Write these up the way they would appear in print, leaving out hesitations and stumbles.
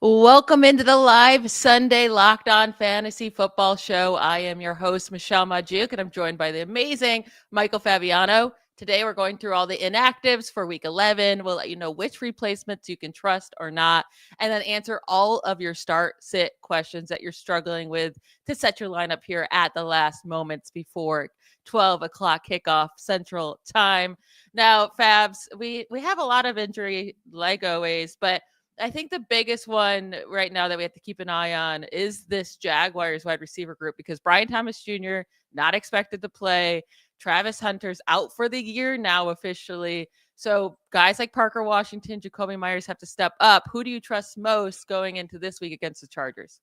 Welcome into the live Sunday Locked On Fantasy Football Show. I am your host, Michelle Majuk, and I'm joined by the amazing Michael Fabiano. Today, we're going through all the inactives for Week 11. We'll let you know which replacements you can trust or not, and then answer all of your start-sit questions that you're struggling with to set your lineup here at the last moments before 12 o'clock kickoff Central Time. Now, Fabs, we have a lot of injury, like always, but I think the biggest one right now that we have to keep an eye on is this Jaguars wide receiver group because Brian Thomas Jr. not expected to play. Travis Hunter's out for the year now officially. So guys like Parker Washington, Jacoby Myers have to step up. Who do you trust most going into this week against the Chargers?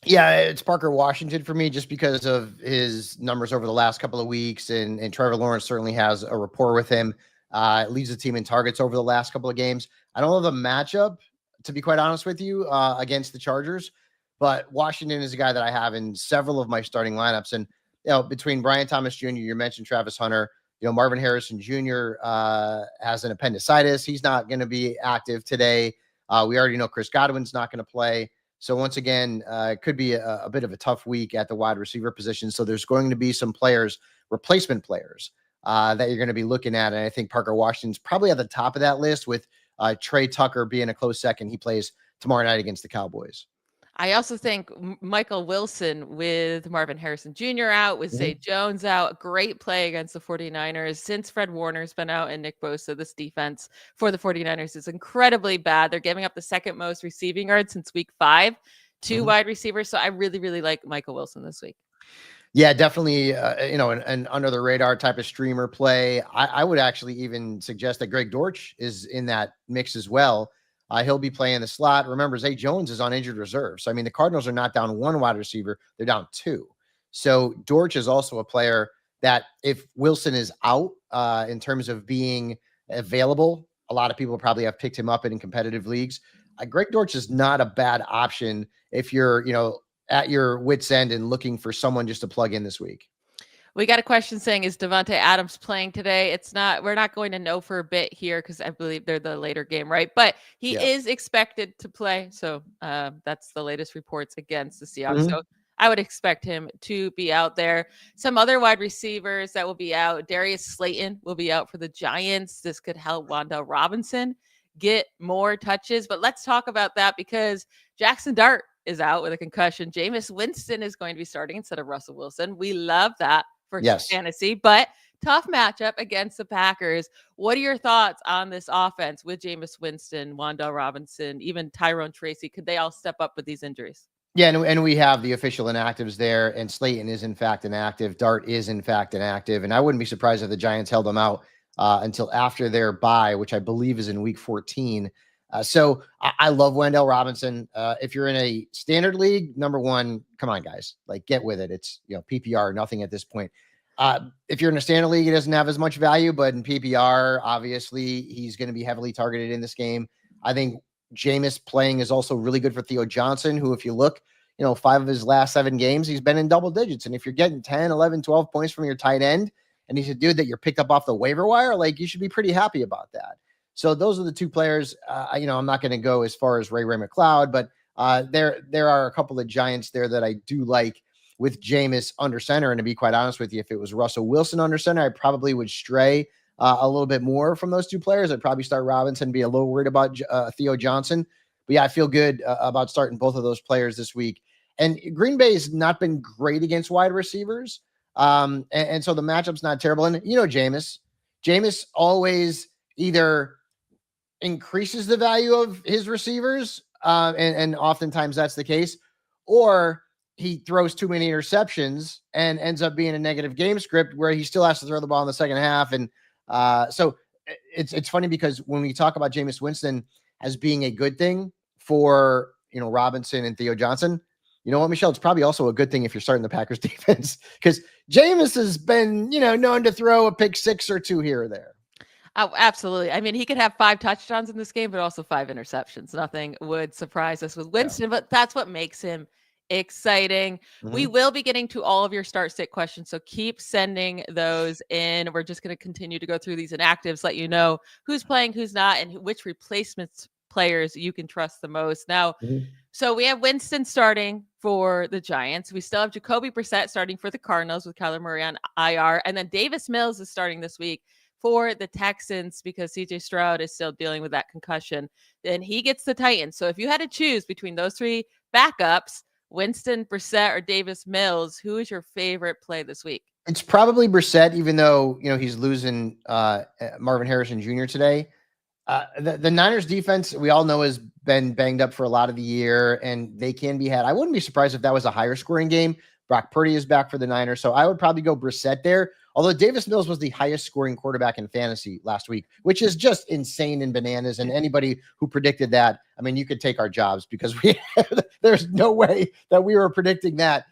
Yeah, it's Parker Washington for me just because of his numbers over the last couple of weeks. And Trevor Lawrence certainly has a rapport with him. Leads the team in targets over the last couple of games. I don't know the matchup, to be quite honest with you, against the Chargers. But Washington is a guy that I have in several of my starting lineups. And, between Brian Thomas Jr., you mentioned Travis Hunter, Marvin Harrison Jr. Has an appendicitis. He's not going to be active today. We already know Chris Godwin's not going to play. So once again, it could be a bit of a tough week at the wide receiver position. So there's going to be some players, replacement players, that you're going to be looking at. And I think Parker Washington's probably at the top of that list with Trey Tucker being a close second. He plays tomorrow night against the Cowboys. I also think Michael Wilson with Marvin Harrison Jr. out, with Zay Jones out, great play against the 49ers. Since Fred Warner's been out and Nick Bosa, this defense for the 49ers is incredibly bad. They're giving up the second most receiving yards since week 5 to wide receivers. So I really, really like Michael Wilson this week. Yeah, definitely, an under the radar type of streamer play. I would actually even suggest that Greg Dortch is in that mix as well. He'll be playing the slot. Remember, Zay Jones is on injured reserve. So, I mean, the Cardinals are not down one wide receiver. They're down 2. So Dortch is also a player that if Wilson is out in terms of being available, a lot of people probably have picked him up in competitive leagues. Greg Dortch is not a bad option if you're, at your wit's end and looking for someone just to plug in this week. We got a question saying, is Devontae Adams playing today? We're not going to know for a bit here because I believe they're the later game, right? But he is expected to play. So that's the latest reports against the Seahawks. So I would expect him to be out there. Some other wide receivers that will be out. Darius Slayton will be out for the Giants. This could help Wan'Dale Robinson get more touches. But let's talk about that because Jaxson Dart is out with a concussion. Jameis Winston is going to be starting instead of Russell Wilson. We love that for fantasy, but tough matchup against the Packers. What are your thoughts on this offense with Jameis Winston, Wan'Dale Robinson, even Tyrone Tracy? Could they all step up with these injuries? Yeah, and we have the official inactives there, and Slayton is in fact inactive. Dart is in fact inactive, and I wouldn't be surprised if the Giants held them out until after their bye, which I believe is in week 14. So I love Wan'Dale Robinson. If you're in a standard league, number one, come on, guys, like get with it. It's PPR, nothing at this point. If you're in a standard league, he doesn't have as much value, but in PPR, obviously, he's going to be heavily targeted in this game. I think Jameis playing is also really good for Theo Johnson, who, if you look, 5 of his last 7 games, he's been in double digits. And if you're getting 10, 11, 12 points from your tight end, and he's a dude that you're picked up off the waiver wire, like you should be pretty happy about that. So those are the 2 players. I'm not going to go as far as Ray McLeod, but there are a couple of Giants there that I do like with Jameis under center. And to be quite honest with you, if it was Russell Wilson under center, I probably would stray a little bit more from those 2 players. I'd probably start Robinson, be a little worried about Theo Johnson. But yeah, I feel good about starting both of those players this week. And Green Bay has not been great against wide receivers. And so the matchup's not terrible. And Jameis always either increases the value of his receivers, and oftentimes that's the case, or he throws too many interceptions and ends up being a negative game script where he still has to throw the ball in the second half. And so it's funny because when we talk about Jameis Winston as being a good thing for Robinson and Theo Johnson, you know what, Michelle? It's probably also a good thing if you're starting the Packers defense because Jameis has been known to throw a pick 6 or 2 here or there. Oh, absolutely. I mean, he could have 5 touchdowns in this game, but also 5 interceptions. Nothing would surprise us with Winston, but that's what makes him exciting. We will be getting to all of your start sit questions, so keep sending those in. We're just going to continue to go through these inactives, let you know who's playing, who's not, and which replacements players you can trust the most. Now, Mhm. so we have Winston starting for the Giants. We still have Jacoby Brissett starting for the Cardinals with Kyler Murray on IR. And then Davis Mills is starting this week for the Texans because CJ Stroud is still dealing with that concussion. Then he gets the Titans. So if you had to choose between those three backups, Winston, Brissett, or Davis Mills, who is your favorite play this week? It's probably Brissett, even though, he's losing Marvin Harrison Jr. today. The Niners defense, we all know, has been banged up for a lot of the year, and they can be had. I wouldn't be surprised if that was a higher scoring game. Brock Purdy is back for the Niners, so I would probably go Brissett there. Although Davis Mills was the highest scoring quarterback in fantasy last week, which is just insane and bananas. And anybody who predicted that, I mean, you could take our jobs because there's no way that we were predicting that.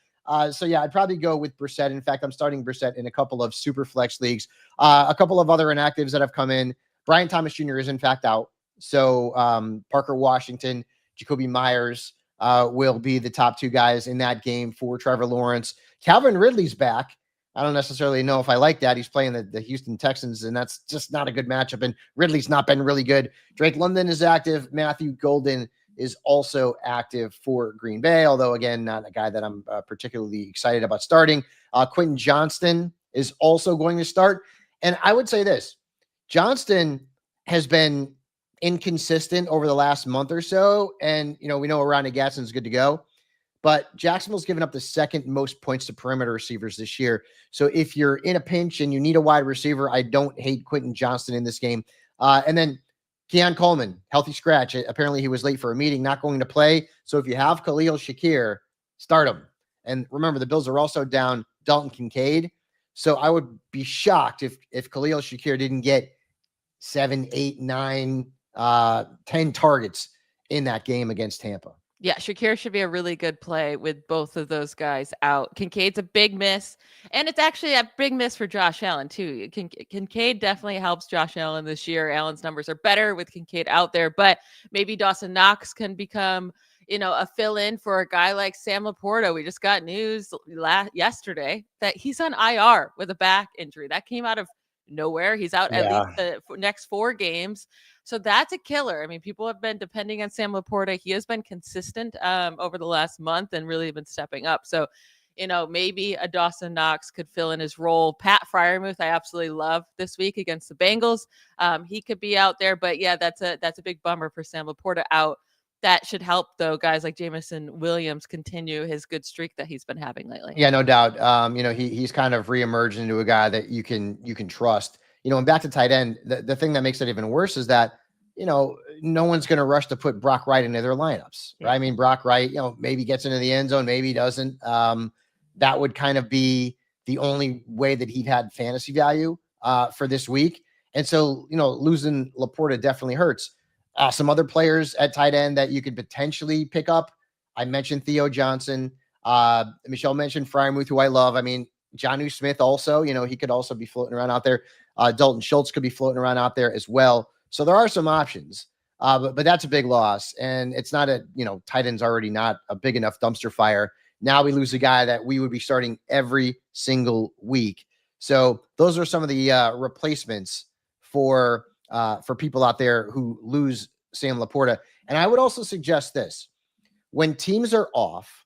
So yeah, I'd probably go with Brissett. In fact, I'm starting Brissett in a couple of super flex leagues. A couple of other inactives that have come in. Brian Thomas Jr. is in fact out. So Parker Washington, Jacoby Myers will be the top two guys in that game for Trevor Lawrence. Calvin Ridley's back. I don't necessarily know if I like that. He's playing the Houston Texans, and that's just not a good matchup. And Ridley's not been really good. Drake London is active. Matthew Golden is also active for Green Bay, although, again, not a guy that I'm particularly excited about starting. Quentin Johnston is also going to start. And I would say this. Johnston has been inconsistent over the last month or so. And, we know Ronnie Gadsden's good to go. But Jacksonville's given up the second most points to perimeter receivers this year. So if you're in a pinch and you need a wide receiver, I don't hate Quentin Johnston in this game. And then Keon Coleman, healthy scratch. Apparently he was late for a meeting, not going to play. So if you have Khalil Shakir, start him. And remember, the Bills are also down Dalton Kincaid. So I would be shocked if Khalil Shakir didn't get 7, 8, 9, 10 targets in that game against Tampa. Yeah, Shakir should be a really good play with both of those guys out. Kincaid's a big miss, and it's actually a big miss for Josh Allen, too. Kincaid definitely helps Josh Allen this year. Allen's numbers are better with Kincaid out there, but maybe Dawson Knox can become, a fill-in for a guy like Sam Laporta. We just got news yesterday that he's on IR with a back injury. That came out of nowhere. He's out at least the next 4 games. So that's a killer. I mean, people have been depending on Sam Laporta. He has been consistent over the last month and really been stepping up. So, maybe a Dawson Knox could fill in his role. Pat Freiermuth, I absolutely love this week against the Bengals. He could be out there, but yeah, that's a big bummer for Sam Laporta out. That should help, though, guys like Jameson Williams continue his good streak that he's been having lately. Yeah, no doubt. He's kind of reemerged into a guy that you can trust. And back to tight end, the thing that makes it even worse is that, no one's going to rush to put Brock Wright into their lineups. Right? I mean, Brock Wright, maybe gets into the end zone, maybe doesn't. That would kind of be the only way that he'd had fantasy value for this week. And so, losing Laporta definitely hurts. Some other players at tight end that you could potentially pick up. I mentioned Theo Johnson. Michelle mentioned Freiermuth, who I love. I mean, Jonnu Smith also, he coght also be floating around out there. Dalton Schultz could be floating around out there as well. So there are some options, but that's a big loss. And it's not tight end's already not a big enough dumpster fire. Now we lose a guy that we would be starting every single week. So those are some of the replacements for people out there who lose Sam Laporta. And I would also suggest this. When teams are off,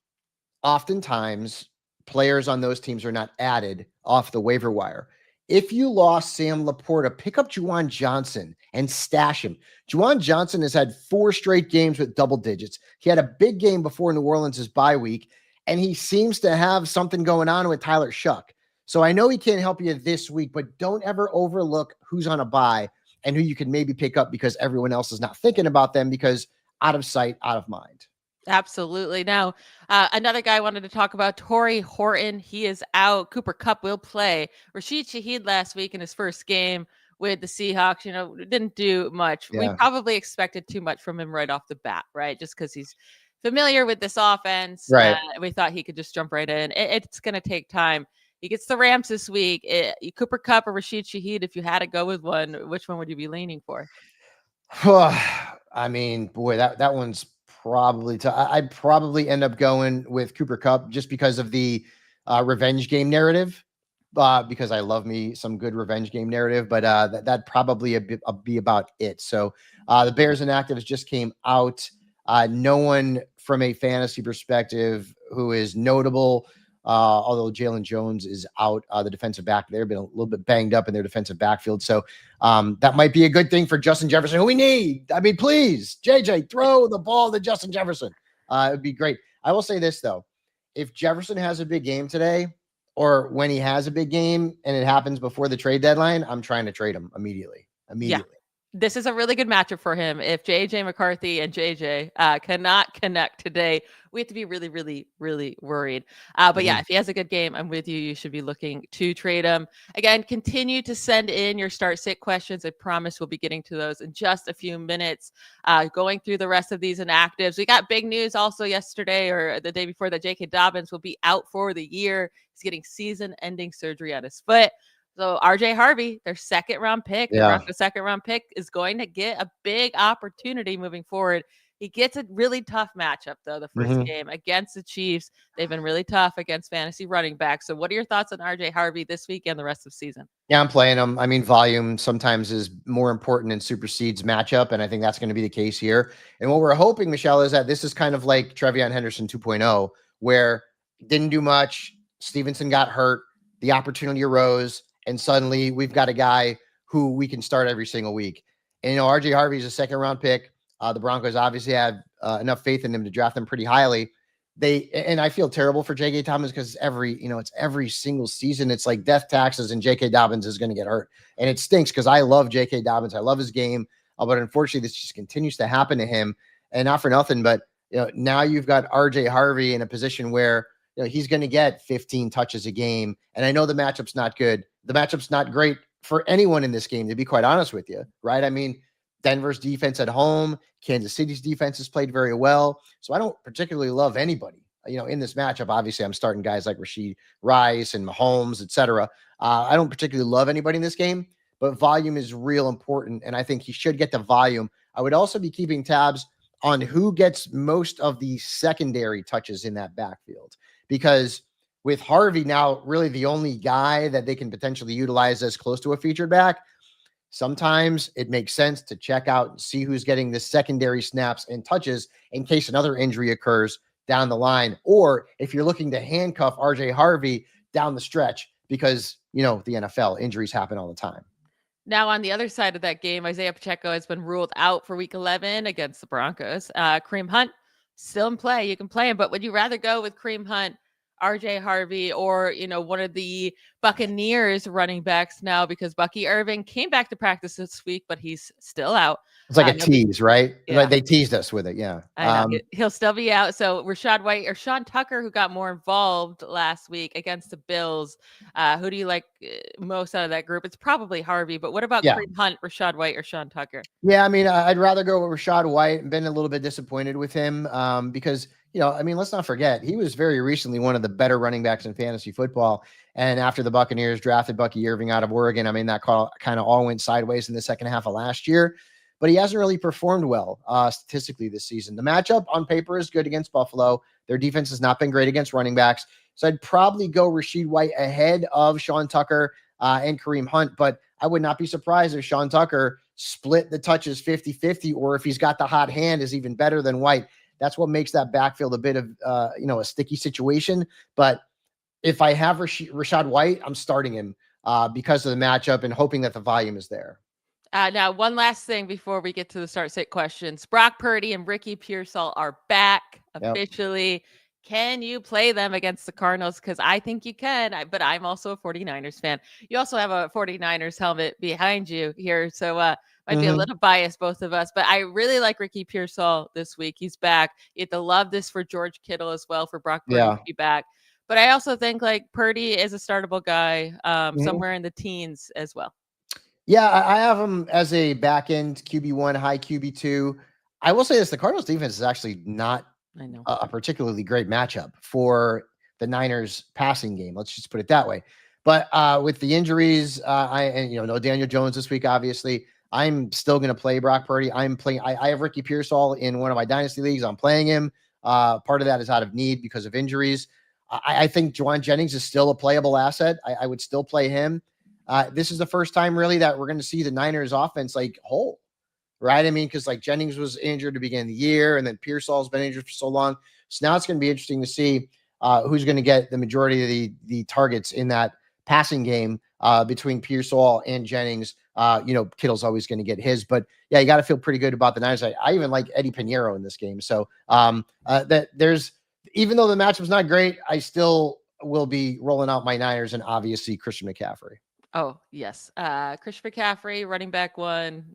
oftentimes players on those teams are not added off the waiver wire. If you lost Sam Laporta, pick up Juwan Johnson and stash him. Juwan Johnson has had 4 straight games with double digits. He had a big game before New Orleans' bye week, and he seems to have something going on with Tyler Shuck. So I know he can't help you this week, but don't ever overlook who's on a bye and who you can maybe pick up because everyone else is not thinking about them because out of sight, out of mind. Absolutely. Now, another guy I wanted to talk about, Torrey Horton. He is out. Cooper Kupp will play. Rashid Shaheed last week in his first game with the Seahawks, didn't do much. Yeah. We probably expected too much from him right off the bat, right? Just because he's familiar with this offense. Right. We thought he could just jump right in. It's going to take time. He gets the Rams this week. Cooper Kupp or Rashid Shaheed, if you had to go with one, which one would you be leaning for? I mean, boy, that one's probably I'd probably end up going with Cooper Kupp just because of the revenge game narrative. because I love me some good revenge game narrative, but that probably be about it. So the Bears inactives just came out. No one from a fantasy perspective who is notable, although Jalen Jones is out, the defensive back. They've been a little bit banged up in their defensive backfield. So that might be a good thing for Justin Jefferson, who we need. I mean, please, JJ, throw the ball to Justin Jefferson. It would be great. I will say this, though. If Jefferson has a big game today, or when he has a big game and it happens before the trade deadline, I'm trying to trade him immediately. Yeah. This is a really good matchup for him. If JJ McCarthy and JJ cannot connect today, we have to be really, really, really worried. But yeah, if he has a good game, I'm with you. You should be looking to trade him. Again, continue to send in your start sit questions. I promise we'll be getting to those in just a few minutes. Going through the rest of these inactives. We got big news also yesterday or the day before that JK Dobbins will be out for the year. He's getting season-ending surgery on his foot. So RJ Harvey, their second round pick, the Broncos' second round pick, is going to get a big opportunity moving forward. He gets a really tough matchup, though, the first game against the Chiefs. They've been really tough against fantasy running backs. So what are your thoughts on RJ Harvey this week and the rest of the season? Yeah, I'm playing him. I mean, volume sometimes is more important and supersedes matchup, and I think that's going to be the case here. And what we're hoping, Michelle, is that this is kind of like Trevion Henderson 2.0, where didn't do much. Stevenson got hurt. The opportunity arose. And suddenly we've got a guy who we can start every single week. And, RJ Harvey is a second round pick. The Broncos obviously have enough faith in him to draft him pretty highly. And I feel terrible for JK Dobbins because it's every single season. It's like death taxes and JK Dobbins is going to get hurt. And it stinks because I love JK Dobbins. I love his game. But unfortunately, this just continues to happen to him. And not for nothing, but now you've got RJ Harvey in a position where he's going to get 15 touches a game. And I know the matchup's not good. The matchup's not great for anyone in this game, to be quite honest with you, right? I mean, Denver's defense at home, Kansas City's defense has played very well. So I don't particularly love anybody, in this matchup. Obviously, I'm starting guys like Rashid Rice and Mahomes, et cetera. I don't particularly love anybody in this game, but volume is real important. And I think he should get the volume. I would also be keeping tabs on who gets most of the secondary touches in that backfield, because with Harvey now really the only guy that they can potentially utilize as close to a featured back, sometimes it makes sense to check out and see who's getting the secondary snaps and touches in case another injury occurs down the line. Or if you're looking to handcuff RJ Harvey down the stretch, because, the NFL injuries happen all the time. Now, on the other side of that game, Isaiah Pacheco has been ruled out for week 11 against the Broncos. Kareem Hunt still in play. You can play him, but would you rather go with Kareem Hunt, RJ Harvey, or, one of the Buccaneers running backs now, because Bucky Irving came back to practice this week, but he's still out. It's like a tease, right? Yeah. Like they teased us with it. Yeah. I know. He'll still be out. So Rashad White or Sean Tucker, who got more involved last week against the Bills. Who do you like most out of that group? It's probably Harvey, but what about Kareem Hunt, Rashad White, or Sean Tucker? Yeah. I mean, I'd rather go with Rashad White. I've been a little bit disappointed with him because, let's not forget, he was very recently one of the better running backs in fantasy football. And after the Buccaneers drafted Bucky Irving out of Oregon, that call kind of all went sideways in the second half of last year. But he hasn't really performed well statistically this season. The matchup on paper is good against Buffalo. Their defense has not been great against running backs. So I'd probably go Rashid White ahead of Sean Tucker and Kareem Hunt. But I would not be surprised if Sean Tucker split the touches 50-50, or if he's got the hot hand, is even better than White. That's what makes that backfield a bit of, a sticky situation. But if I have Rashad White, I'm starting him because of the matchup and hoping that the volume is there. Now, one last thing before we get to the start sit questions. Brock Purdy and Ricky Pearsall are back officially. Yep. Can you play them against the Cardinals? Because I think you can, but I'm also a 49ers fan. You also have a 49ers helmet behind you here, so might be a little biased, both of us. But I really like Ricky Pearsall this week. He's back. You have to love this for George Kittle as well, for Brock Purdy to be back. But I also think Purdy is a startable guy somewhere in the teens as well. Yeah, I have him as a back end QB1, high QB2. I will say this: the Cardinals defense is actually not a particularly great matchup for the Niners passing game. Let's just put it that way. But with the injuries, no Daniel Jones this week, obviously, I'm still going to play Brock Purdy. I have Ricky Pearsall in one of my dynasty leagues. I'm playing him. Part of that is out of need because of injuries. I think Juwan Jennings is still a playable asset. I would still play him. This is the first time really that we're going to see the Niners offense like whole, right? I mean, because like Jennings was injured to begin the year, and then Pearsall's been injured for so long. So now it's going to be interesting to see who's going to get the majority of the targets in that passing game between Pearsall and Jennings. Kittle's always going to get his, but yeah, you got to feel pretty good about the Niners. I even like Eddie Pinheiro in this game. So that there's, even though the matchup's not great, I still will be rolling out my Niners and obviously Christian McCaffrey. Oh, yes. Christian McCaffrey, running back one,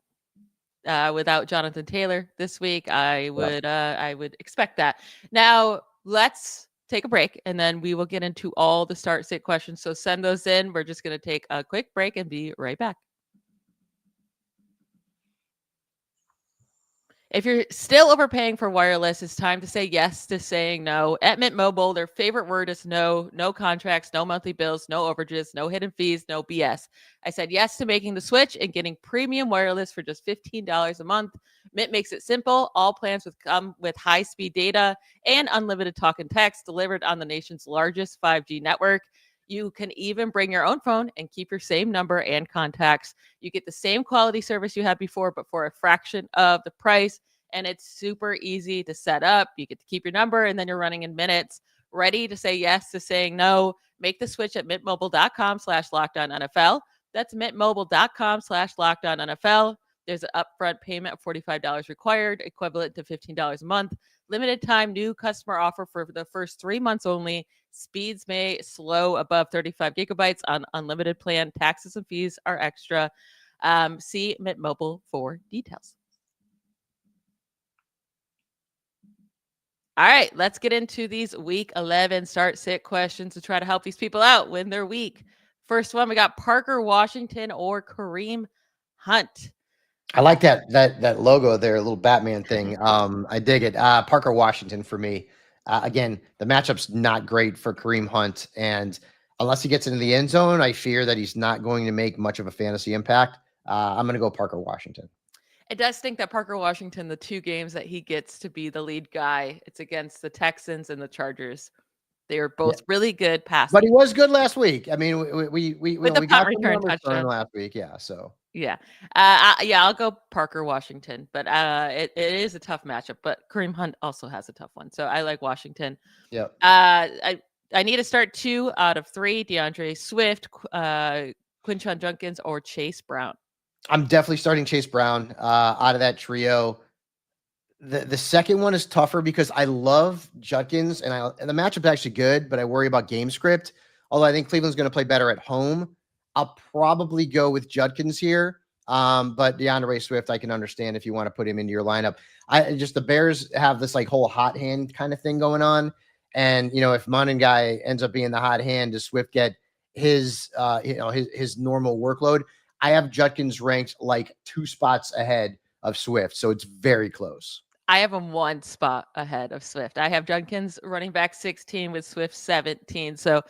without Jonathan Taylor this week. I would expect that. Now, let's take a break, and then we will get into all the start sit questions. So send those in. We're just going to take a quick break and be right back. If you're still overpaying for wireless, it's time to say yes to saying no. At Mint Mobile, their favorite word is no. No contracts, no monthly bills, no overages, no hidden fees, no BS. I said yes to making the switch and getting premium wireless for just $15 a month. Mint makes it simple. All plans come with high-speed data and unlimited talk and text delivered on the nation's largest 5G network. You can even bring your own phone and keep your same number and contacts. You get the same quality service you had before, but for a fraction of the price. And it's super easy to set up. You get to keep your number, and then you're running in minutes. Ready to say yes to saying no? Make the switch at mintmobile.com/LockedOnNFL. That's mintmobile.com/LockedOnNFL. There's an upfront payment of $45 required, equivalent to $15 a month. Limited time new customer offer for the first 3 months only. Speeds may slow above 35 gigabytes on unlimited plan. Taxes and fees are extra. See Mint Mobile for details. All right, let's get into these week 11 start sit questions to try to help these people out win their week. First one, we got Parker Washington or Kareem Hunt. I like that logo there, a little Batman thing. I dig it. Parker Washington for me. Again, the matchup's not great for Kareem Hunt, and unless he gets into the end zone, I fear that he's not going to make much of a fantasy impact. I'm going to go Parker Washington. It does think that Parker Washington, the 2 games that he gets to be the lead guy, it's against the Texans and the Chargers. They are both really good passing. But he was good last week. I mean, we got the return touchdown last week. Yeah. So yeah. I'll go Parker Washington, but it is a tough matchup, but Kareem Hunt also has a tough one. So I like Washington. Yeah. I need to start 2 out of 3, DeAndre Swift, Quinshon Judkins, or Chase Brown. I'm definitely starting Chase Brown out of that trio. The second one is tougher because I love Judkins, and the matchup's actually good, but I worry about game script. Although I think Cleveland's going to play better at home, I'll probably go with Judkins here. But DeAndre Swift, I can understand if you want to put him into your lineup. The Bears have this like whole hot hand kind of thing going on, and if Monin guy ends up being the hot hand, does Swift get his normal workload? I have Judkins ranked like 2 spots ahead of Swift, so it's very close. I have him 1 spot ahead of Swift. I have Judkins running back 16 with Swift 17. So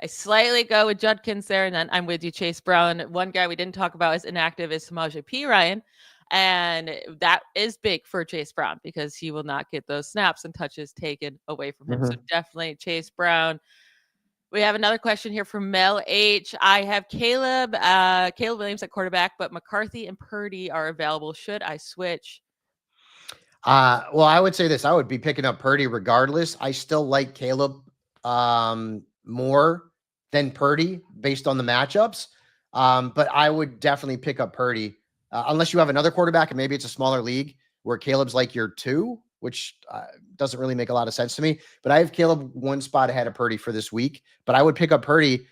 I slightly go with Judkins there, and then I'm with you, Chase Brown. One guy we didn't talk about as inactive is Samaje Perine, and that is big for Chase Brown because he will not get those snaps and touches taken away from him. So definitely Chase Brown. We have another question here from Mel H. I have Caleb Williams at quarterback, but McCarthy and Purdy are available. Should I switch? Well, I would say this. I would be picking up Purdy regardless. I still like Caleb more than Purdy based on the matchups. But I would definitely pick up Purdy unless you have another quarterback and maybe it's a smaller league where Caleb's like your 2, which doesn't really make a lot of sense to me. But I have Caleb 1 spot ahead of Purdy for this week. But I would pick up Purdy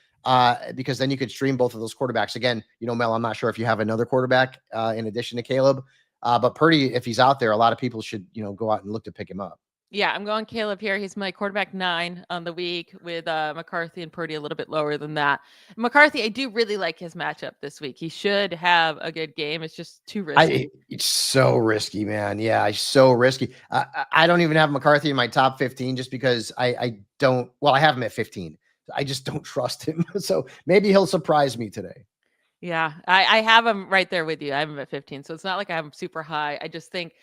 because then you could stream both of those quarterbacks. Again, Mel, I'm not sure if you have another quarterback in addition to Caleb. But Purdy, if he's out there, a lot of people should, go out and look to pick him up. Yeah, I'm going Caleb here. He's my quarterback 9 on the week with McCarthy and Purdy a little bit lower than that. McCarthy, I do really like his matchup this week. He should have a good game. It's just too risky. It's so risky, man. Yeah, it's so risky. I don't even have McCarthy in my top 15 just because I don't. Well, I have him at 15. I just don't trust him. So maybe he'll surprise me today. Yeah, I have him right there with you. I have him at 15. So it's not like I have him super high. I just think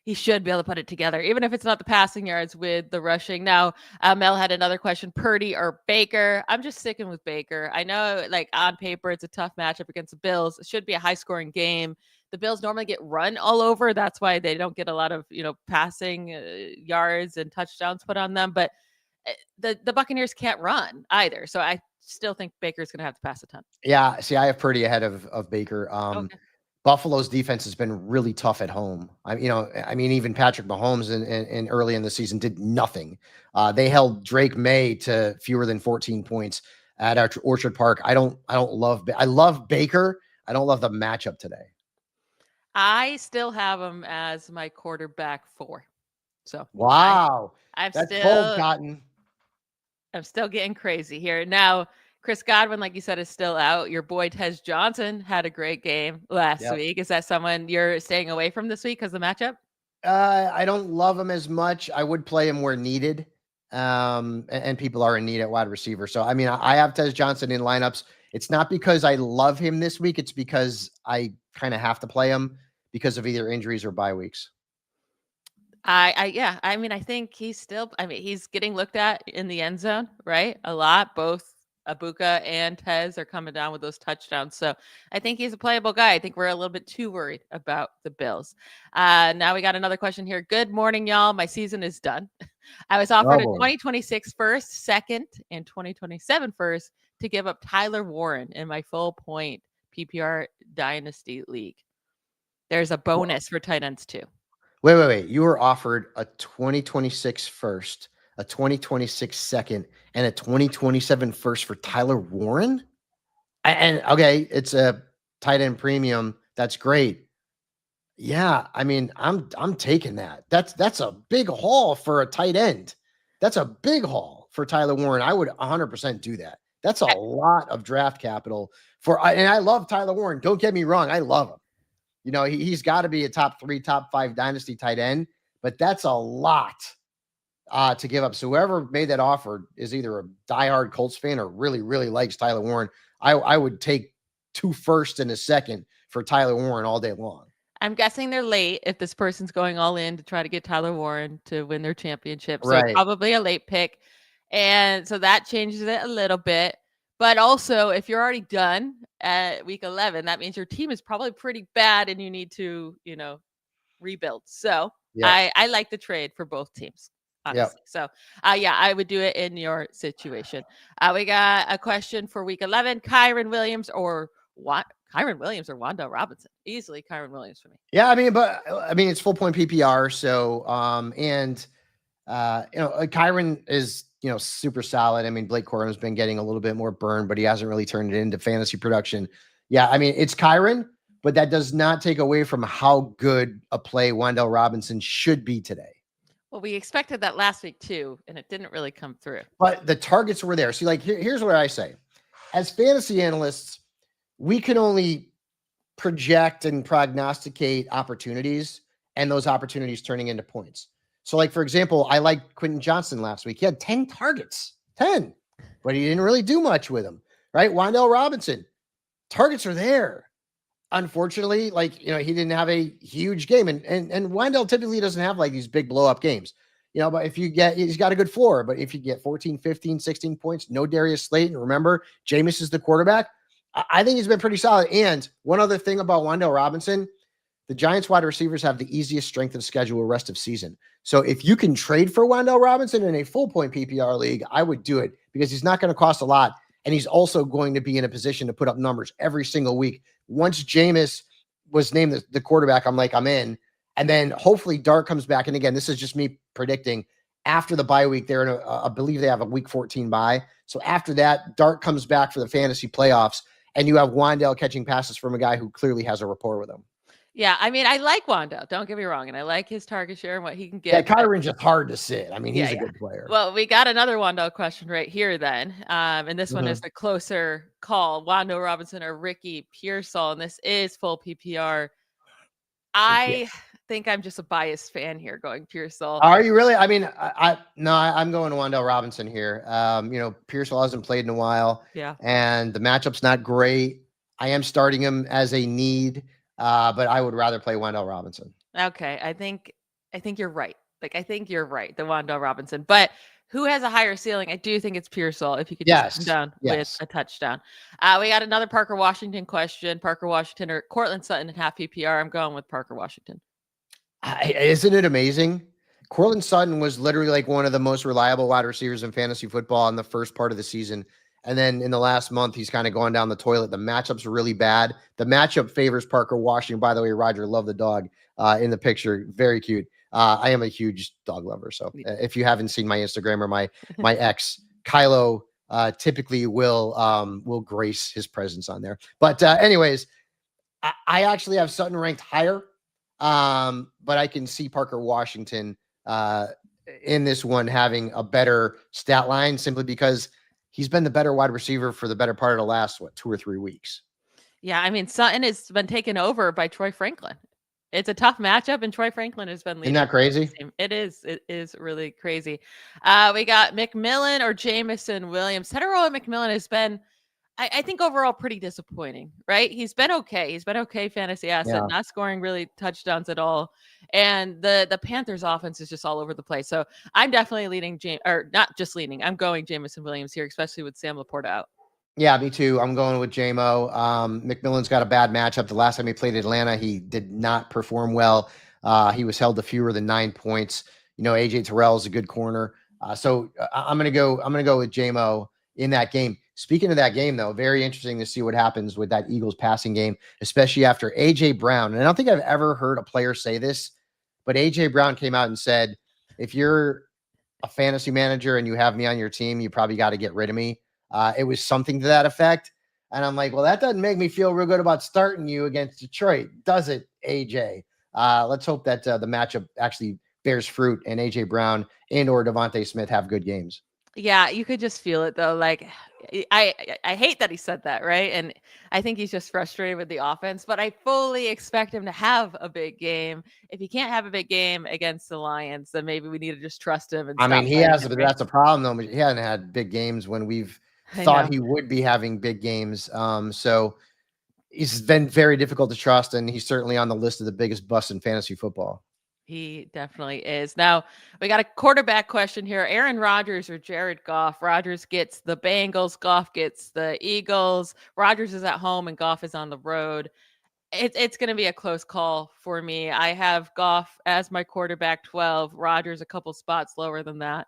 he should be able to put it together, even if it's not the passing yards with the rushing. Now, Mel had another question, Purdy or Baker. I'm just sticking with Baker. I know, like, on paper, it's a tough matchup against the Bills. It should be a high-scoring game. The Bills normally get run all over. That's why they don't get a lot of, passing yards and touchdowns put on them. But the Buccaneers can't run either. So I still think Baker's going to have to pass a ton. Yeah. See, I have Purdy ahead of Baker. Okay. Buffalo's defense has been really tough at home. Even Patrick Mahomes in early in the season did nothing. They held Drake May to fewer than 14 points at Orchard Park. I love Baker. I don't love the matchup today. I still have him as my quarterback 4. So wow, I'm that's bold, Cotton. I'm still getting crazy here. Now, Chris Godwin, like you said, is still out. Your boy Tez Johnson had a great game last week. Is that someone you're staying away from this week because of the matchup? I don't love him as much. I would play him where needed. And people are in need at wide receiver. So, I have Tez Johnson in lineups. It's not because I love him this week. It's because I kind of have to play him because of either injuries or bye weeks. I think he's still, he's getting looked at in the end zone, right? A lot. Both Abuka and Tez are coming down with those touchdowns. So I think he's a playable guy. I think we're a little bit too worried about the Bills. Now we got another question here. Good morning, y'all. My season is done. I was offered a 2026 first, second, and 2027 first to give up Tyler Warren in my full point PPR Dynasty League. There's a bonus for tight ends too. Wait. You were offered a 2026 first, a 2026 second, and a 2027 first for Tyler Warren? And okay, it's a tight end premium. That's great. Yeah, I'm taking that. That's a big haul for a tight end. That's a big haul for Tyler Warren. I would 100% do that. That's a lot of draft capital and I love Tyler Warren. Don't get me wrong. I love him. He's got to be a top 3, top 5 dynasty tight end, but that's a lot to give up. So whoever made that offer is either a diehard Colts fan or really, really likes Tyler Warren. I would take 2 firsts and a second for Tyler Warren all day long. I'm guessing they're late if this person's going all in to try to get Tyler Warren to win their championship. So right. Probably a late pick. And so that changes it a little bit. But also, if you're already done at week 11, that means your team is probably pretty bad and you need to, rebuild. So I like the trade for both teams, honestly. So, I would do it in your situation. We got a question for week 11. Kyren Williams or Wan'Dale Robinson? Easily Kyren Williams for me. Yeah, it's full point PPR. So, Kyren is, super solid. Blake Corum's been getting a little bit more burn, but he hasn't really turned it into fantasy production. Yeah, it's Kyren, but that does not take away from how good a play Wan'Dale Robinson should be today. Well, we expected that last week too, and it didn't really come through. But the targets were there. See, here's what I say. As fantasy analysts, we can only project and prognosticate opportunities and those opportunities turning into points. So, for example, I liked Quentin Johnson last week. He had 10 targets, 10, but he didn't really do much with them, right? Wan'Dale Robinson, targets are there. Unfortunately, he didn't have a huge game. And Wan'Dale typically doesn't have these big blow up games, but he's got a good floor. But if you get 14, 15, 16 points, no Darius Slayton, remember, Jameis is the quarterback. I think he's been pretty solid. And one other thing about Wan'Dale Robinson, the Giants wide receivers have the easiest strength of schedule rest of season. So if you can trade for Wan'Dale Robinson in a full point PPR league, I would do it because he's not going to cost a lot. And he's also going to be in a position to put up numbers every single week. Once Jameis was named the quarterback, I'm in. And then hopefully Dart comes back. And again, this is just me predicting after the bye week, they're in I believe they have a week 14 bye. So after that, Dart comes back for the fantasy playoffs and you have Wan'Dale catching passes from a guy who clearly has a rapport with him. Yeah, I like Wan'Dale. Don't get me wrong, and I like his target share and what he can get. Yeah, Kyron's just hard to sit. He's a good player. Well, we got another Wan'Dale question right here then, and this one is the closer call: Wan'Dale Robinson or Ricky Pearsall, and this is full PPR. I think I'm just a biased fan here, going Pearsall. Are you really? I'm going to Wan'Dale Robinson here. Pearsall hasn't played in a while. Yeah, and the matchup's not great. I am starting him as a need. But I would rather play Wan'Dale Robinson. Okay. I think I think you're right. Like, I think you're right, the Wan'Dale Robinson. But who has a higher ceiling? I do think it's Pearsall, if you could just come Yes. down with Yes. a touchdown. We got another Parker Washington question. Parker Washington or Cortland Sutton in half PPR. I'm going with Parker Washington. Isn't it amazing? Cortland Sutton was literally like one of the most reliable wide receivers in fantasy football in the first part of the season. And then in the last month, he's kind of going down the toilet. The matchup's really bad. The matchup favors Parker Washington. By the way, Roger, love the dog in the picture. Very cute. I am a huge dog lover. So if you haven't seen my Instagram or my ex, Kylo typically will grace his presence on there. But anyways, I actually have Sutton ranked higher. But I can see Parker Washington in this one having a better stat line simply because he's been the better wide receiver for the better part of the last 2 or 3 weeks. Yeah, I mean, Sutton has been taken over by Troy Franklin. It's a tough matchup, and Troy Franklin has been leading. Isn't that crazy? It is. It is really crazy. We got McMillan or Jameson Williams. Hetero McMillan has been, I think, overall pretty disappointing, right? He's been okay. He's been okay fantasy asset, not scoring really touchdowns at all. And the Panthers offense is just all over the place. So I'm definitely leading not just leaning. I'm going Jameson Williams here, especially with Sam Laporta out. Yeah, me too. I'm going with JMO. McMillan's got a bad matchup. The last time he played Atlanta, he did not perform well. He was held to fewer than 9 points. AJ Terrell is a good corner. So I'm gonna go with JMO in that game. Speaking of that game, though, very interesting to see what happens with that Eagles passing game, especially after AJ Brown. And I don't think I've ever heard a player say this, but AJ Brown came out and said, if you're a fantasy manager and you have me on your team, you probably got to get rid of me. It was something to that effect. And I'm like, well, that doesn't make me feel real good about starting you against Detroit, does it, AJ? Let's hope that the matchup actually bears fruit and AJ Brown and or Devontae Smith have good games. Yeah, you could just feel it though. Like I hate that he said that, right? And I think he's just frustrated with the offense, but I fully expect him to have a big game. If he can't have a big game against the Lions, then maybe we need to just trust him. And I mean, he has, but that's a problem though. He hasn't had big games when we've thought he would be having big games. So he's been very difficult to trust, and he's certainly on the list of the biggest busts in fantasy football. He definitely is. Now, we got a quarterback question here. Aaron Rodgers or Jared Goff? Rodgers gets the Bengals. Goff gets the Eagles. Rodgers is at home and Goff is on the road. It's going to be a close call for me. I have Goff as my quarterback 12. Rodgers a couple spots lower than that.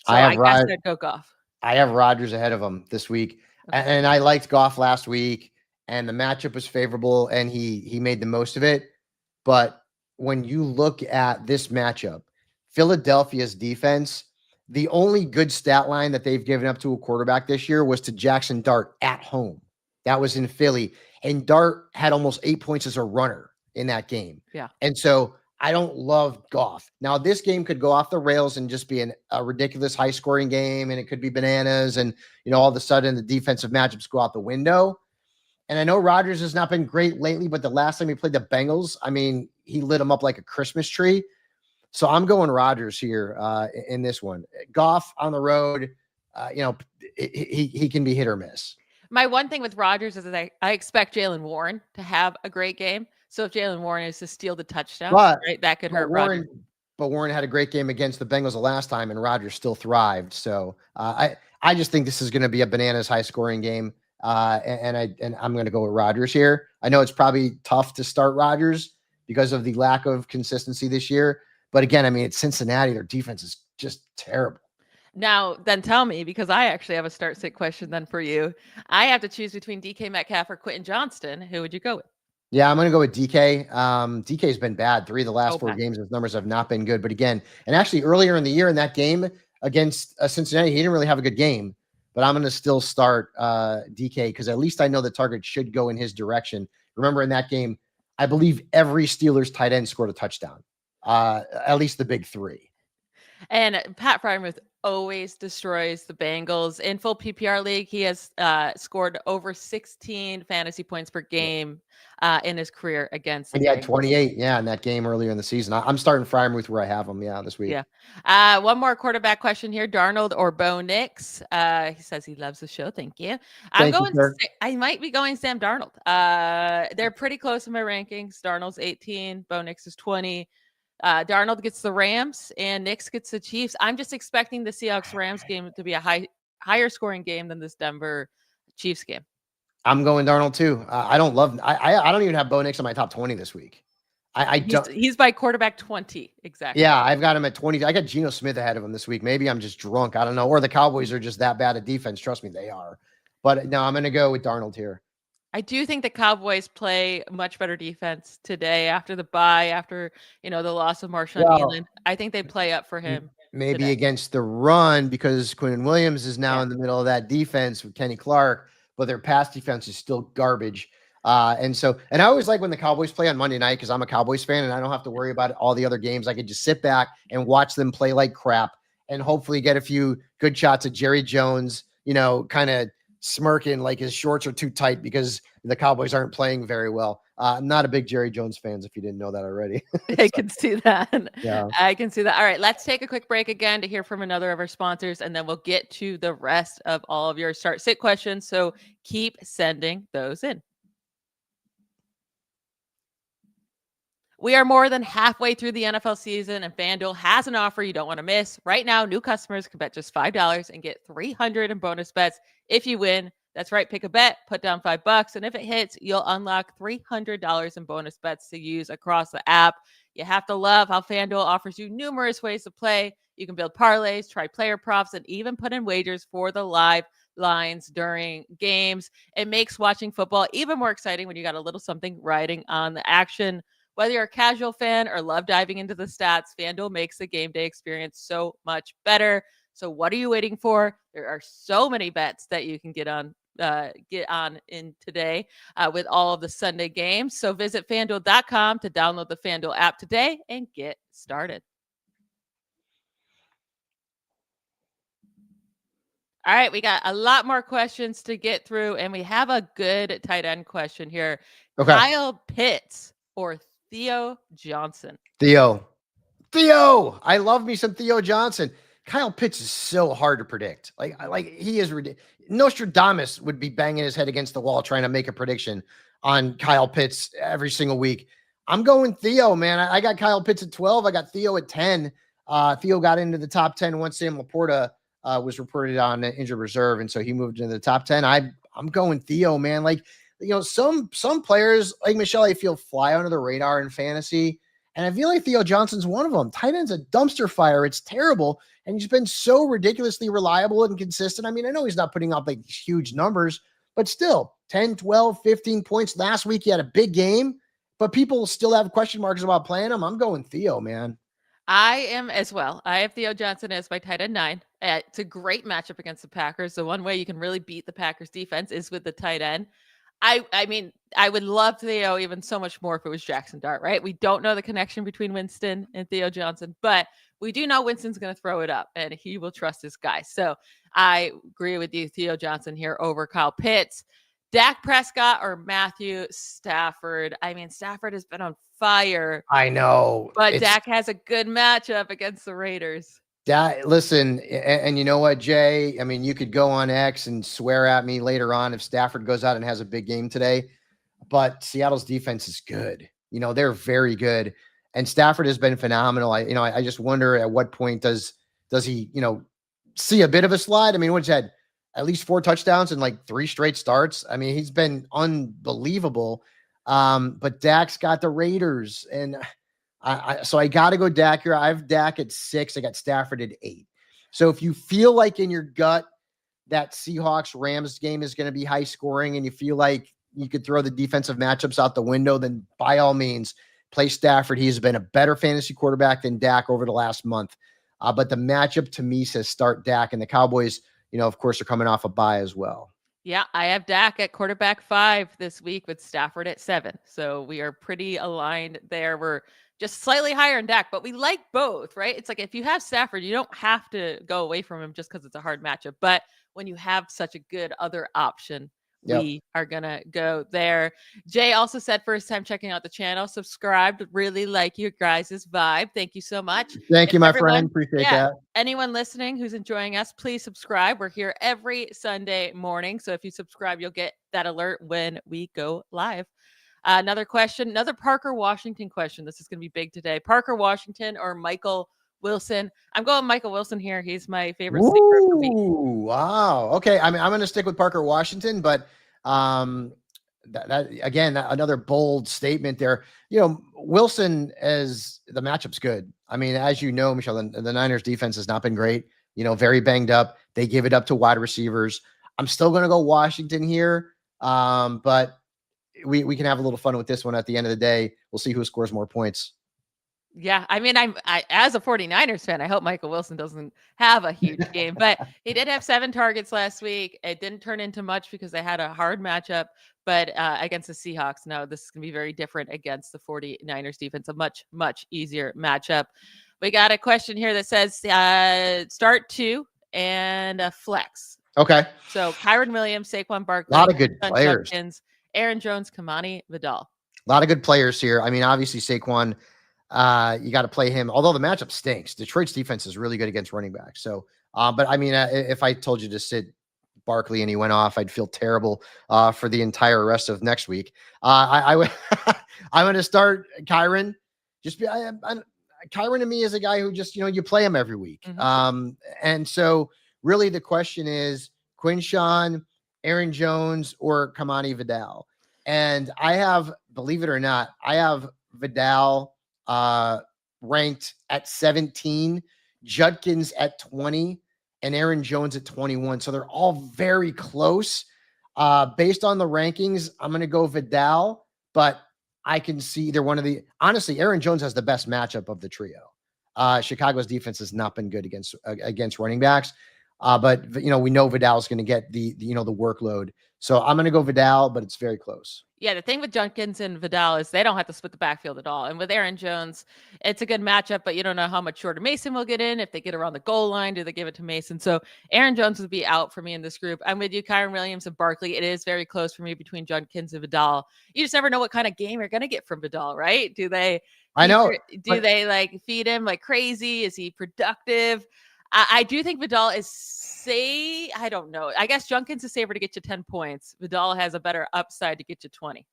So I guess I'd go Goff. I have Rodgers ahead of him this week. Okay. And I liked Goff last week, and the matchup was favorable, and he made the most of it. But when you look at this matchup, Philadelphia's defense, the only good stat line that they've given up to a quarterback this year was to Jaxson Dart at home. That was in Philly. And Dart had almost 8 points as a runner in that game. Yeah. And so I don't love Goff. Now, this game could go off the rails and just be a ridiculous high-scoring game, and it could be bananas, and all of a sudden the defensive matchups go out the window. And I know Rodgers has not been great lately, but the last time he played the Bengals, I mean, he lit them up like a Christmas tree. So I'm going Rodgers here in this one. Goff on the road, he can be hit or miss. My one thing with Rodgers is that I expect Jaylen Warren to have a great game. So if Jaylen Warren is to steal the touchdown, right, that could hurt Rodgers. But Warren had a great game against the Bengals the last time, and Rodgers still thrived. So I just think this is going to be a bananas high-scoring game. And I'm going to go with Rodgers here. I know it's probably tough to start Rodgers because of the lack of consistency this year. But again, I mean, it's Cincinnati. Their defense is just terrible. Now, then tell me, because I actually have a start sit question then for you. I have to choose between DK Metcalf or Quentin Johnston. Who would you go with? Yeah, I'm going to go with DK. DK's been bad. 3 of the last 4 games, his numbers have not been good. But again, and actually earlier in the year in that game against Cincinnati, he didn't really have a good game. But I'm going to still start DK because at least I know the target should go in his direction. Remember in that game, I believe every Steelers tight end scored a touchdown, at least the big 3. And Pat Freiermuth always destroys the Bengals. In full PPR league, he has scored over 16 fantasy points per game in his career against the Bengals. He had 28, in that game earlier in the season. I'm starting Freiermuth where I have him, this week. Yeah. One more quarterback question here. Darnold or Bo Nix? He says he loves the show. Thank you. I might be going Sam Darnold. They're pretty close in my rankings. Darnold's 18. Bo Nix is 20. Darnold gets the Rams and Knicks gets the Chiefs. I'm just expecting the Seahawks-Rams game to be a higher scoring game than this Denver Chiefs game. I'm going Darnold too. I don't even have Bo Nix on my top 20 this week. I don't. He's by quarterback 20 exactly. Yeah, I've got him at 20. I got Geno Smith ahead of him this week. Maybe I'm just drunk. I don't know. Or the Cowboys are just that bad at defense. Trust me, they are. But no, I'm going to go with Darnold here. I do think the Cowboys play much better defense today after the bye, after the loss of Marshawn Elliott. I think they play up for him. Maybe today. Against the run, because Quinn Williams is now in the middle of that defense with Kenny Clark, but their pass defense is still garbage. And I always like when the Cowboys play on Monday night because I'm a Cowboys fan and I don't have to worry about all the other games. I could just sit back and watch them play like crap and hopefully get a few good shots of Jerry Jones, kind of smirking like his shorts are too tight because the Cowboys aren't playing very well. I'm not a big Jerry Jones fan, if you didn't know that already. I can see that. Yeah. I can see that. All right, let's take a quick break again to hear from another of our sponsors, and then we'll get to the rest of all of your start-sit questions. So keep sending those in. We are more than halfway through the NFL season, and FanDuel has an offer you don't want to miss. Right now, new customers can bet just $5 and get $300 in bonus bets if you win. That's right. Pick a bet, put down $5, and if it hits, you'll unlock $300 in bonus bets to use across the app. You have to love how FanDuel offers you numerous ways to play. You can build parlays, try player props, and even put in wagers for the live lines during games. It makes watching football even more exciting when you got a little something riding on the action. Whether you're a casual fan or love diving into the stats, FanDuel makes the game day experience so much better. So what are you waiting for? There are so many bets that you can get on in today with all of the Sunday games. So visit FanDuel.com to download the FanDuel app today and get started. All right, we got a lot more questions to get through, and we have a good tight end question here. Okay. Kyle Pitts or Theo Johnson? Theo. I love me some Theo Johnson. Kyle Pitts is so hard to predict. Like he is ridiculous. Nostradamus would be banging his head against the wall trying to make a prediction on Kyle Pitts every single week. I'm going Theo, man. I got Kyle Pitts at 12. I got Theo at 10. Theo got into the top 10 once Sam Laporta was reported on injured reserve, and so he moved into the top 10. I'm going Theo, man. Like, some players like Michelle, I feel fly under the radar in fantasy. And I feel like Theo Johnson's one of them. Tight end's a dumpster fire. It's terrible. And he's been so ridiculously reliable and consistent. I mean, I know he's not putting up like these huge numbers, but still 10, 12, 15 points. Last week he had a big game, but people still have question marks about playing him. I'm going Theo, man. I am as well. I have Theo Johnson as my tight end 9. It's a great matchup against the Packers. The one way you can really beat the Packers defense is with the tight end. I mean, I would love Theo even so much more if it was Jaxson Dart, right? We don't know the connection between Winston and Theo Johnson, but we do know Winston's going to throw it up and he will trust his guy. So I agree with you, Theo Johnson here over Kyle Pitts. Dak Prescott or Matthew Stafford? I mean, Stafford has been on fire. I know. But Dak has a good matchup against the Raiders. Listen, and you know what, Jay? I mean, you could go on X and swear at me later on if Stafford goes out and has a big game today, but Seattle's defense is good. They're very good, and Stafford has been phenomenal. I just wonder at what point does he, see a bit of a slide? I mean, what's had at least 4 touchdowns and like 3 straight starts. I mean, he's been unbelievable. But Dak's got the Raiders, and so I got to go Dak here. I have Dak at 6. I got Stafford at 8. So if you feel like in your gut that Seahawks-Rams game is going to be high scoring and you feel like you could throw the defensive matchups out the window, then by all means, play Stafford. He's been a better fantasy quarterback than Dak over the last month. But the matchup to me says start Dak, and the Cowboys, of course, are coming off a bye as well. Yeah, I have Dak at quarterback 5 this week with Stafford at 7. So we are pretty aligned there. We're just slightly higher in Dak, but we like both, right? It's like if you have Stafford, you don't have to go away from him just because it's a hard matchup. But when you have such a good other option, we are going to go there. Jay also said first time checking out the channel, subscribed, really like your guys' vibe. Thank you so much. Thank you, my friend. Appreciate that. Anyone listening who's enjoying us, please subscribe. We're here every Sunday morning. So if you subscribe, you'll get that alert when we go live. Another question, another Parker Washington question. This is going to be big today. Parker Washington or Michael Wilson? I'm going Michael Wilson here. He's my favorite sleeper of the week. Wow. Okay. I mean, I'm going to stick with Parker Washington, but another bold statement there. Wilson, as the matchup's good. I mean, as you know, Michelle, the Niners defense has not been great. Very banged up. They give it up to wide receivers. I'm still going to go Washington here, but we can have a little fun with this one at the end of the day. We'll see who scores more points. Yeah, I mean, I as a 49ers fan, I hope Michael Wilson doesn't have a huge game, but he did have 7 targets last week. It didn't turn into much because they had a hard matchup, but against the Seahawks, no, this is going to be very different against the 49ers defense, a much, much easier matchup. We got a question here that says start 2 and a flex. Okay. So Kyren Williams, Saquon Barkley, a lot of good players. Judkins, Aaron Jones, Kamani Vidal. A lot of good players here. I mean, obviously Saquon, you got to play him. Although the matchup stinks, Detroit's defense is really good against running backs. So, but I mean, if I told you to sit Barkley and he went off, I'd feel terrible for the entire rest of next week. I would, I'm going to start Kyren. Kyren to me is a guy who just, you play him every week. Mm-hmm. And so really the question is Quinshawn, Aaron Jones, or Kamani Vidal. And I have, believe it or not, I have Vidal ranked at 17, Judkins at 20, and Aaron Jones at 21. So they're all very close. Based on the rankings, I'm going to go Vidal, but I can see either one of the, honestly, Aaron Jones has the best matchup of the trio. Chicago's defense has not been good against running backs. But we know Vidal's going to get the workload. So I'm going to go Vidal, but it's very close. Yeah, the thing with Judkins and Vidal is they don't have to split the backfield at all. And with Aaron Jones, it's a good matchup, but you don't know how much shorter Mason will get in. If they get around the goal line, do they give it to Mason? So Aaron Jones would be out for me in this group. I'm with you, Kyren Williams and Barkley. It is very close for me between Judkins and Vidal. You just never know what kind of game you're going to get from Vidal, right? Do they feed him like crazy? Is he productive? I do think Vidal I don't know. I guess Judkins is safer to get you 10 points. Vidal has a better upside to get you 20.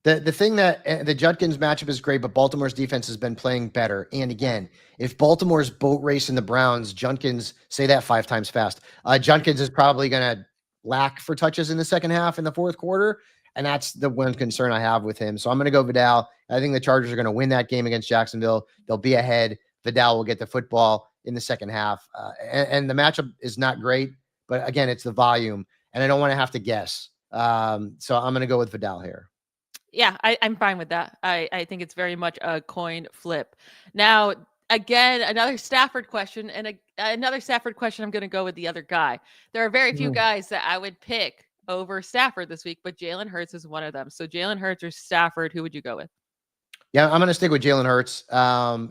The thing that the Judkins matchup is great, but Baltimore's defense has been playing better. And again, if Baltimore's boat racing the Browns, Judkins, say that 5 times fast, Judkins is probably going to lack for touches in the second half in the fourth quarter. And that's the one concern I have with him. So I'm going to go Vidal. I think the Chargers are going to win that game against Jacksonville. They'll be ahead. Vidal will get the football in the second half. And the matchup is not great, but again, it's the volume and I don't want to have to guess. So I'm going to go with Vidal here. Yeah, I'm fine with that. I think it's very much a coin flip. Now, again, another Stafford question and another Stafford question. I'm going to go with the other guy. There are very few guys that I would pick over Stafford this week, but Jalen Hurts is one of them. So Jalen Hurts or Stafford, who would you go with? Yeah, I'm going to stick with Jalen Hurts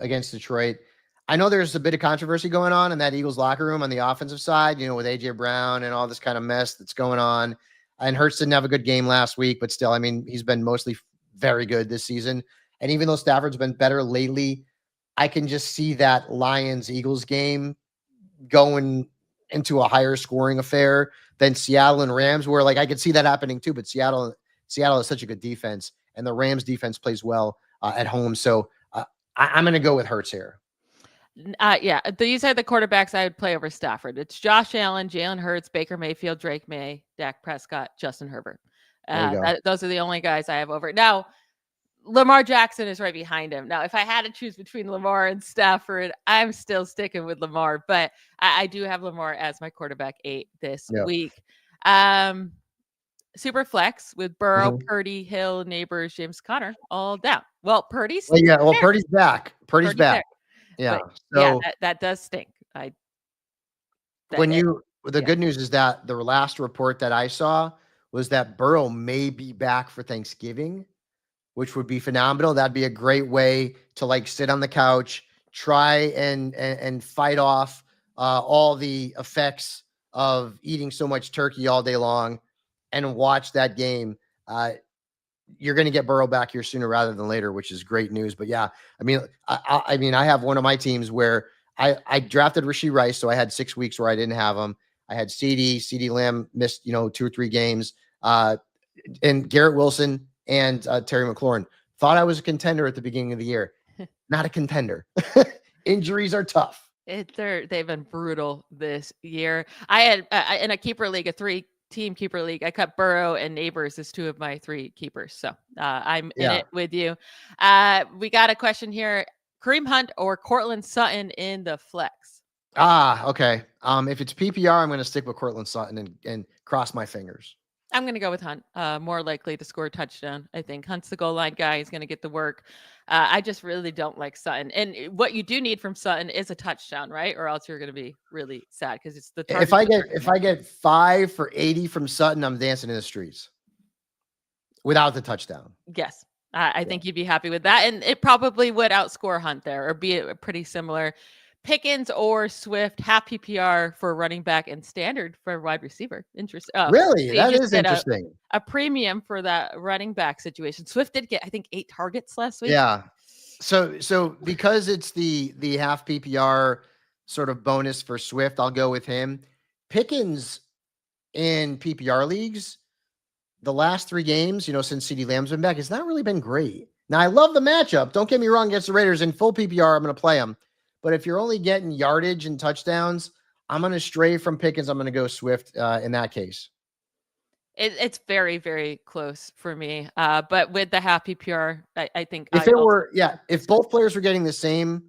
against Detroit. I know there's a bit of controversy going on in that Eagles locker room on the offensive side, with AJ Brown and all this kind of mess that's going on. And Hurts didn't have a good game last week, but still, I mean, he's been mostly very good this season. And even though Stafford's been better lately, I can just see that Lions-Eagles game going into a higher scoring affair than Seattle and Rams, where I could see that happening too. But Seattle is such a good defense, and the Rams defense plays well at home. So I'm going to go with Hurts here. Yeah, these are the quarterbacks I would play over Stafford. It's Josh Allen, Jalen Hurts, Baker Mayfield, Drake May, Dak Prescott, Justin Herbert. Those are the only guys I have over. Now, Lamar Jackson is right behind him. Now, if I had to choose between Lamar and Stafford, I'm still sticking with Lamar, but I do have Lamar as my quarterback 8 this week. Super flex with Burrow, Purdy, Hill, Neighbors, James Conner, all down. Well, Purdy's Purdy's back. Purdy's back. Yeah. So that does stink. The good news is that the last report that I saw was that Burrow may be back for Thanksgiving, which would be phenomenal. That'd be a great way to sit on the couch, try and fight off all the effects of eating so much turkey all day long and watch that game. You're going to get Burrow back here sooner rather than later, which is great news. But yeah, I mean, I have one of my teams where I drafted Rashee Rice. So I had 6 weeks where I didn't have him. I had CD Lamb missed, 2 or 3 games, and Garrett Wilson and Terry McLaurin. Thought I was a contender at the beginning of the year. Not a contender. Injuries are tough. They've been brutal this year. I had in a keeper league, a 3-team keeper league, I cut Burrow and Neighbors as 2 of my 3 keepers. So I'm in it with you. We got a question here. Kareem Hunt or Cortland Sutton in the flex? Okay. If it's PPR, I'm going to stick with Cortland Sutton and cross my fingers. I'm going to go with Hunt. More likely to score a touchdown. I think Hunt's the goal line guy. He's going to get the work. I just really don't like Sutton. And what you do need from Sutton is a touchdown, right? Or else you're going to be really sad because it's the if I get 5 for 80 from Sutton, I'm dancing in the streets without the touchdown. Yes. I think you'd be happy with that. And it probably would outscore Hunt there or be a pretty similar. Pickens or Swift, half PPR for running back and standard for wide receiver. Interesting. Really? That is interesting. A premium for that running back situation. Swift did get, I think, 8 targets last week. Yeah. So because it's the half PPR sort of bonus for Swift, I'll go with him. Pickens in PPR leagues, the last 3 games, since CeeDee Lamb's been back, it's not really been great. Now, I love the matchup. Don't get me wrong, against the Raiders. In full PPR, I'm going to play him. But if you're only getting yardage and touchdowns, I'm going to stray from Pickens. I'm going to go Swift in that case. It's very, very close for me. But with the half PPR, I think if both players were getting the same,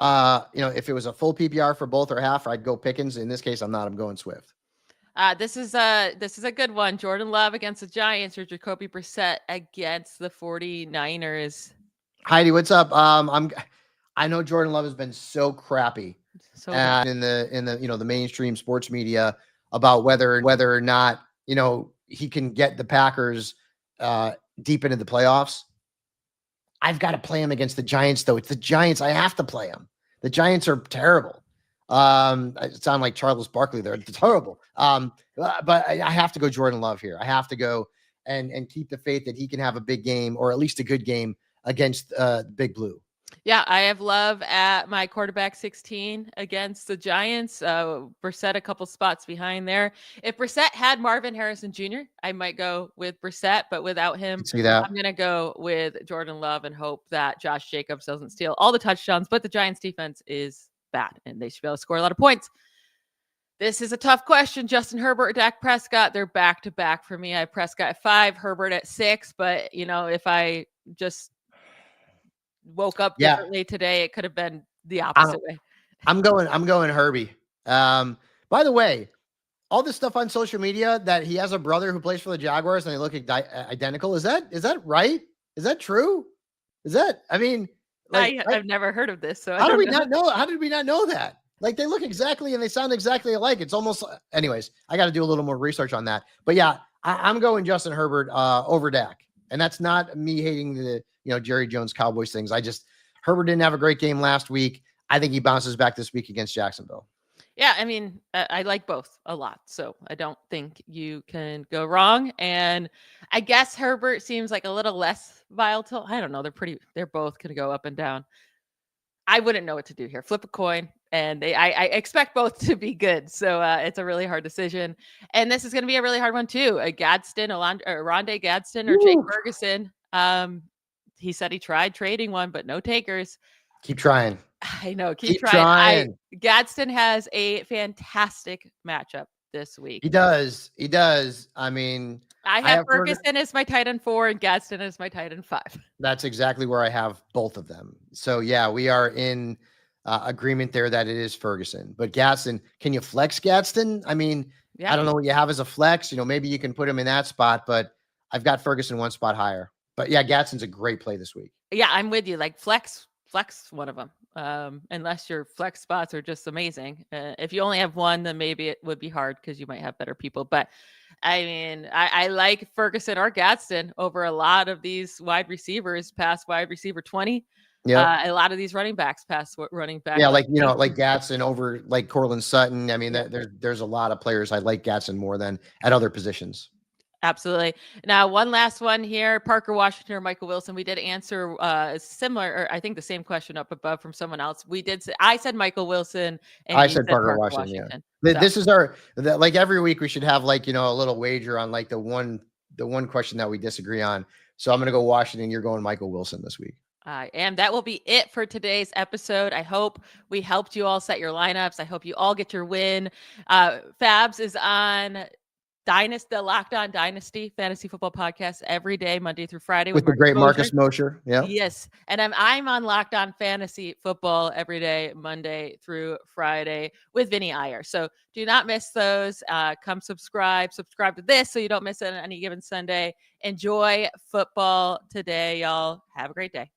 if it was a full PPR for both or half, I'd go Pickens. In this case, I'm not. I'm going Swift. This is a good one. Jordan Love against the Giants or Jacoby Brissett against the 49ers. Heidi, what's up? I know Jordan Love has been so crappy in the the mainstream sports media about whether or not he can get the Packers deep into the playoffs. I've got to play him against the Giants, though. It's the Giants. I have to play him. The Giants are terrible. I sound like Charles Barkley there. It's terrible. But I have to go Jordan Love here. I have to go and keep the faith that he can have a big game or at least a good game against Big Blue. Yeah, I have Love at my quarterback 16 against the Giants. Brissett a couple spots behind there. If Brissett had Marvin Harrison Jr., I might go with Brissett, but without him, I'm going to go with Jordan Love and hope that Josh Jacobs doesn't steal all the touchdowns. But the Giants defense is bad, and they should be able to score a lot of points. This is a tough question. Justin Herbert, Dak Prescott, they're back-to-back for me. I have Prescott at 5, Herbert at 6. But, if I just woke up differently today, it could have been the opposite way. I'm going Herbie. By the way, all this stuff on social media that he has a brother who plays for the Jaguars and they look identical. Is that right? Is that true? I've never heard of this. So how did we not know? How did we not know that? Like they look exactly and they sound exactly alike. It's almost, anyways, I got to do a little more research on that. But yeah, I'm going Justin Herbert over Dak. And that's not me hating the, Jerry Jones Cowboys things. Herbert didn't have a great game last week. I think he bounces back this week against Jacksonville. Yeah, I like both a lot. So I don't think you can go wrong. And I guess Herbert seems like a little less volatile. I don't know. They're both going to go up and down. I wouldn't know what to do here. Flip a coin. And I expect both to be good. So it's a really hard decision. And this is going to be a really hard one too. Rondé Gadsden or Jake Ferguson. He said he tried trading one, but no takers. Keep trying. I know. Keep trying. Gadsden has a fantastic matchup this week. He does. I have Ferguson as my tight end 4 and Gadsden as my tight end 5. That's exactly where I have both of them. So yeah, we are in agreement there that it is Ferguson. But Gadsden, can you flex Gadsden? I don't know what you have as a flex. Maybe you can put him in that spot, but I've got Ferguson one spot higher. But yeah, Gadsden's a great play this week. Yeah, I'm with you. Like flex one of them. Unless your flex spots are just amazing. If you only have one, then maybe it would be hard because you might have better people. But I like Ferguson or Gadsden over a lot of these wide receivers past wide receiver 20. Yeah, a lot of these running backs past running back. Yeah, like Gadsden over like Cortland Sutton. There's a lot of players I like Gadsden more than at other positions. Absolutely. Now, one last one here. Parker Washington or Michael Wilson. We did answer similar, or I think the same question up above from someone else. I said Michael Wilson. And I said Parker Washington. Yeah. This is like every week we should have a little wager on like the one question that we disagree on. So I'm going to go Washington. You're going Michael Wilson this week. And that will be it for today's episode. I hope we helped you all set your lineups. I hope you all get your win. Fabs is on the Locked On Dynasty Fantasy Football Podcast every day, Monday through Friday with the great Marcus Mosher. Yeah. Yes. And I'm on Locked On Fantasy Football every day, Monday through Friday with Vinny Iyer. So do not miss those. Come subscribe to this so you don't miss it on any given Sunday. Enjoy football today, y'all. Have a great day.